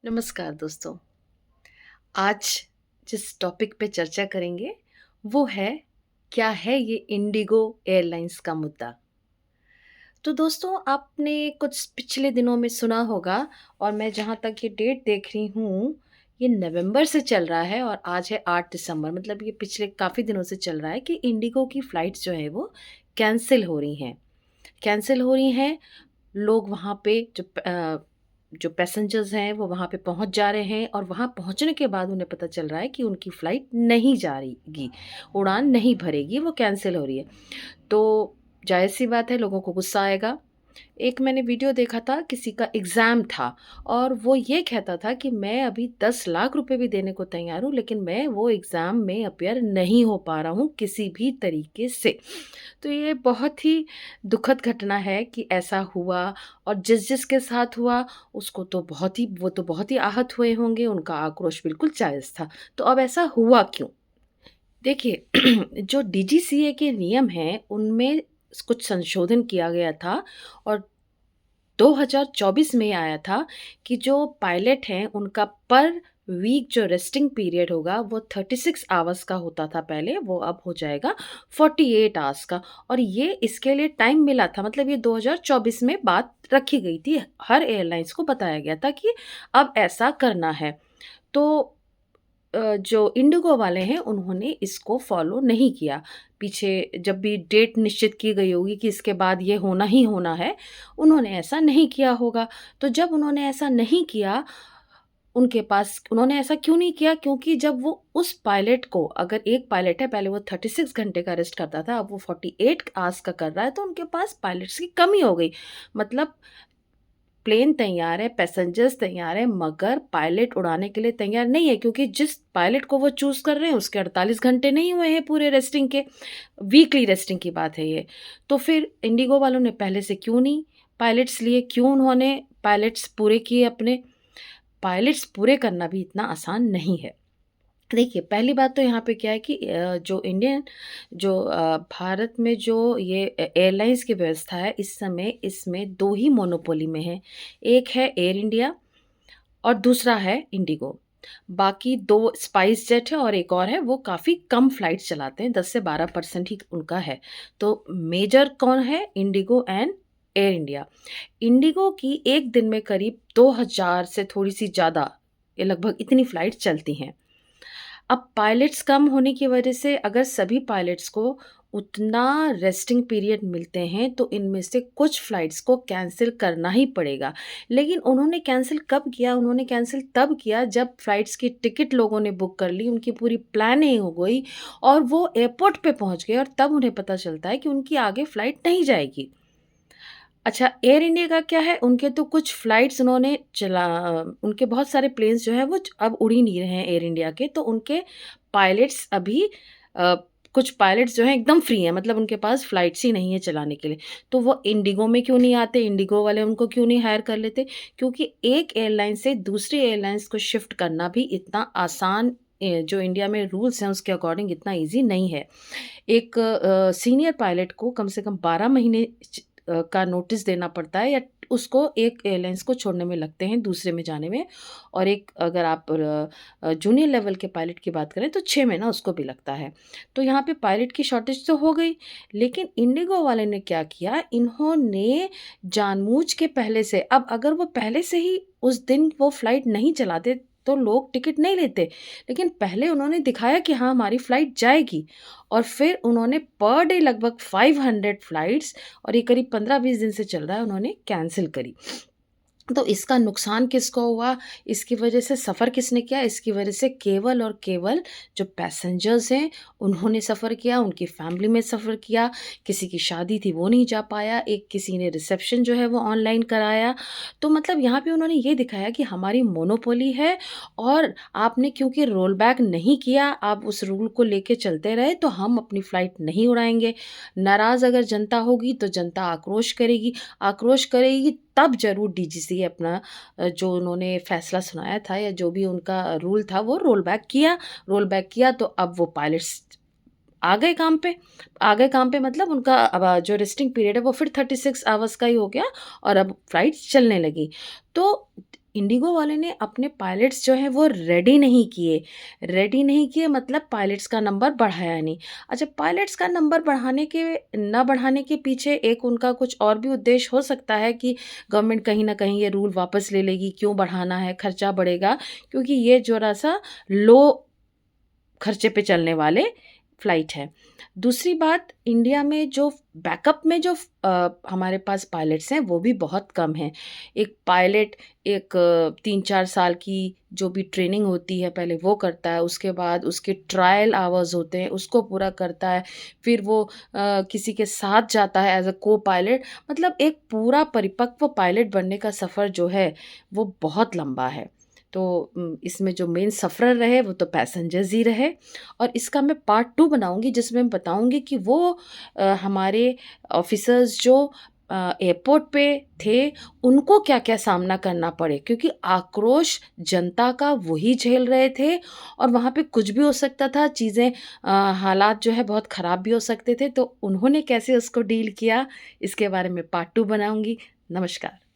नमस्कार दोस्तों। आज जिस टॉपिक पे चर्चा करेंगे वो है क्या है ये इंडिगो एयरलाइंस का मुद्दा। तो दोस्तों आपने कुछ पिछले दिनों में सुना होगा और मैं जहाँ तक ये डेट देख रही हूँ, ये नवंबर से चल रहा है और आज है 8 दिसंबर, मतलब ये पिछले काफ़ी दिनों से चल रहा है कि इंडिगो की फ्लाइट्स जो है वो कैंसल हो रही हैं। कैंसल हो रही हैं, लोग वहाँ पे जो पैसेंजर्स हैं वो वहाँ पे पहुँच जा रहे हैं और वहाँ पहुँचने के बाद उन्हें पता चल रहा है कि उनकी फ़्लाइट नहीं जा रहीगी, उड़ान नहीं भरेगी, वो कैंसल हो रही है। तो ज़ाहिर-सी बात है लोगों को गुस्सा आएगा। एक मैंने वीडियो देखा था, किसी का एग्ज़ाम था और वो ये कहता था कि मैं अभी 10 लाख रुपए भी देने को तैयार हूँ, लेकिन मैं वो एग्ज़ाम में अपीयर नहीं हो पा रहा हूँ किसी भी तरीके से। तो ये बहुत ही दुखद घटना है कि ऐसा हुआ और जिस-जिसके साथ हुआ उसको तो बहुत ही आहत हुए होंगे, उनका आक्रोश बिल्कुल जायज़ था। तो अब ऐसा हुआ क्यों? देखिए जो डीजीसीए के नियम हैं, उनमें कुछ संशोधन किया गया था और 2024 में आया था कि जो पायलट हैं, उनका पर वीक जो रेस्टिंग पीरियड होगा, वो 36 आवर्स का होता था पहले, वो अब हो जाएगा 48 आवर्स का। और ये इसके लिए टाइम मिला था, मतलब ये 2024 में बात रखी गई थी। हर एयरलाइंस को बताया गया था कि अब ऐसा करना है। तो जो इंडिगो वाले हैं उन्होंने इसको फ़ॉलो नहीं किया। पीछे जब भी डेट निश्चित की गई होगी कि इसके बाद ये होना ही होना है, उन्होंने ऐसा नहीं किया होगा। तो जब उन्होंने ऐसा नहीं किया, उन्होंने ऐसा क्यों नहीं किया? क्योंकि जब वो उस पायलट को, अगर एक पायलट है पहले वो 36 घंटे का रेस्ट करता था, अब वो 48 आवर्स का कर रहा है, तो उनके पास पायलट्स की कमी हो गई। मतलब प्लेन तैयार है, पैसेंजर्स तैयार हैं, मगर पायलट उड़ाने के लिए तैयार नहीं है, क्योंकि जिस पायलट को वो चूज़ कर रहे हैं उसके 48 घंटे नहीं हुए हैं पूरे रेस्टिंग के, वीकली रेस्टिंग की बात है ये। तो फिर इंडिगो वालों ने पहले से क्यों नहीं पायलट्स लिए, क्यों उन्होंने पायलट्स पूरे किए अपने? पायलट्स पूरे करना भी इतना आसान नहीं है। देखिए, पहली बात तो यहाँ पे क्या है कि भारत में जो ये एयरलाइंस की व्यवस्था है, इस समय इसमें 2 ही मोनोपोली में है। एक है एयर इंडिया और दूसरा है इंडिगो। बाकी 2 स्पाइस जेट है और एक और है, वो काफ़ी कम फ्लाइट्स चलाते हैं, 10 से 12% ही उनका है। तो मेजर कौन है? Indigo and air India. Indigo की 1 दिन में करीब 2000 से थोड़ी-सी ज़्यादा, ये लगभग इतनी फ्लाइट्स चलती हैं। अब पायलट्स कम होने की वजह से अगर सभी पायलट्स को उतना रेस्टिंग पीरियड मिलते हैं, तो इनमें से कुछ फ्लाइट्स को कैंसल करना ही पड़ेगा। लेकिन उन्होंने कैंसल कब किया? उन्होंने कैंसल तब किया जब फ्लाइट्स की टिकट लोगों ने बुक कर ली, उनकी पूरी प्लानिंग हो गई और वो एयरपोर्ट पे पहुँच गए और तब उन्हें पता चलता है कि उनकी आगे फ्लाइट नहीं जाएगी। अच्छा, एयर इंडिया का क्या है, उनके तो कुछ फ्लाइट्स उनके बहुत सारे प्लेन्स जो हैं वो अब उड़ ही नहीं रहे हैं एयर इंडिया के, तो उनके पायलट्स अभी अ, कुछ पायलट्स जो हैं एकदम फ्री हैं, मतलब उनके पास फ्लाइट्स ही नहीं है चलाने के लिए। तो वो इंडिगो में क्यों नहीं आते, इंडिगो वाले उनको क्यों नहीं हायर कर लेते? क्योंकि एक एयरलाइन से दूसरी एयरलाइन्स को शिफ्ट करना भी इतना आसान, जो इंडिया में रूल्स हैं उसके अकॉर्डिंग इतना ईज़ी नहीं है। एक सीनियर पायलट को कम से कम 12 महीने का नोटिस देना पड़ता है, या उसको एक एयरलाइंस को छोड़ने में लगते हैं, दूसरे में जाने में। और एक अगर आप जूनियर लेवल के पायलट की बात करें तो 6 महीना उसको भी लगता है। तो यहाँ पे पायलट की शॉर्टेज तो हो गई, लेकिन इंडिगो वाले ने क्या किया, इन्होंने जानबूझ के पहले से, अब अगर वो पहले से ही उस दिन वो फ्लाइट नहीं चलाते तो लोग टिकट नहीं लेते। लेकिन पहले उन्होंने दिखाया कि हाँ, हमारी फ्लाइट जाएगी और फिर उन्होंने पर डे लगभग 500 फ्लाइट्स, और ये करीब 15-20 दिन से चल रहा है, उन्होंने कैंसल करी। तो इसका नुकसान किसको हुआ? इसकी वजह से सफ़र किसने किया? इसकी वजह से केवल और केवल जो पैसेंजर्स हैं, उन्होंने सफ़र किया, उनकी फैमिली में सफ़र किया। किसी की शादी थी, वो नहीं जा पाया, एक किसी ने रिसेप्शन जो है वो ऑनलाइन कराया। तो मतलब यहाँ पे उन्होंने ये दिखाया कि हमारी मोनोपोली है और आपने क्योंकि रोल बैक नहीं किया, आप उस रूल को लेके चलते रहे, तो हम अपनी फ्लाइट नहीं उड़ाएँगे। नाराज़ अगर जनता होगी, तो जनता आक्रोश करेगी तब ज़रूर डीजीसीए अपना जो उन्होंने फैसला सुनाया था या जो भी उनका रूल था वो रोल बैक किया, तो अब वो पायलट्स आ गए काम पे। आ गए काम पे मतलब उनका अब जो रेस्टिंग पीरियड है वो फिर 36 आवर्स का ही हो गया और अब फ्लाइट्स चलने लगी। तो इंडिगो वाले ने अपने पायलट्स जो हैं वो रेडी नहीं किए मतलब पायलट्स का नंबर बढ़ाया नहीं। अच्छा, पायलट्स का नंबर बढ़ाने के ना बढ़ाने के पीछे एक उनका कुछ और भी उद्देश्य हो सकता है कि गवर्नमेंट कहीं न कहीं ये रूल वापस ले लेगी, क्यों बढ़ाना है, खर्चा बढ़ेगा, क्योंकि ये ज़रा-सा लो खर्चे पे चलने वाले फ्लाइट हैं। दूसरी बात, इंडिया में जो बैकअप में जो हमारे पास पायलट्स हैं वो भी बहुत कम हैं। एक पायलट 3-4 साल की जो भी ट्रेनिंग होती है पहले वो करता है, उसके बाद उसके ट्रायल आवर्स होते हैं उसको पूरा करता है, फिर वो किसी के साथ जाता है एज़ अ को-पायलट, मतलब एक पूरा परिपक्व पायलट बनने का सफ़र जो है वो बहुत लंबा है। तो इसमें जो मेन सफ़रर रहे वो तो पैसेंजर्स ही रहे, और इसका मैं पार्ट 2 बनाऊँगी जिसमें मैं बताऊँगी कि वो हमारे ऑफ़िसर्स जो एयरपोर्ट पे थे, उनको क्या-क्या सामना करना पड़े, क्योंकि आक्रोश जनता का वही झेल रहे थे और वहाँ पे कुछ भी हो सकता था, चीज़ें हालात जो है बहुत ख़राब भी हो सकते थे, तो उन्होंने कैसे उसको डील किया, इसके बारे में पार्ट 2 बनाऊँगी। नमस्कार।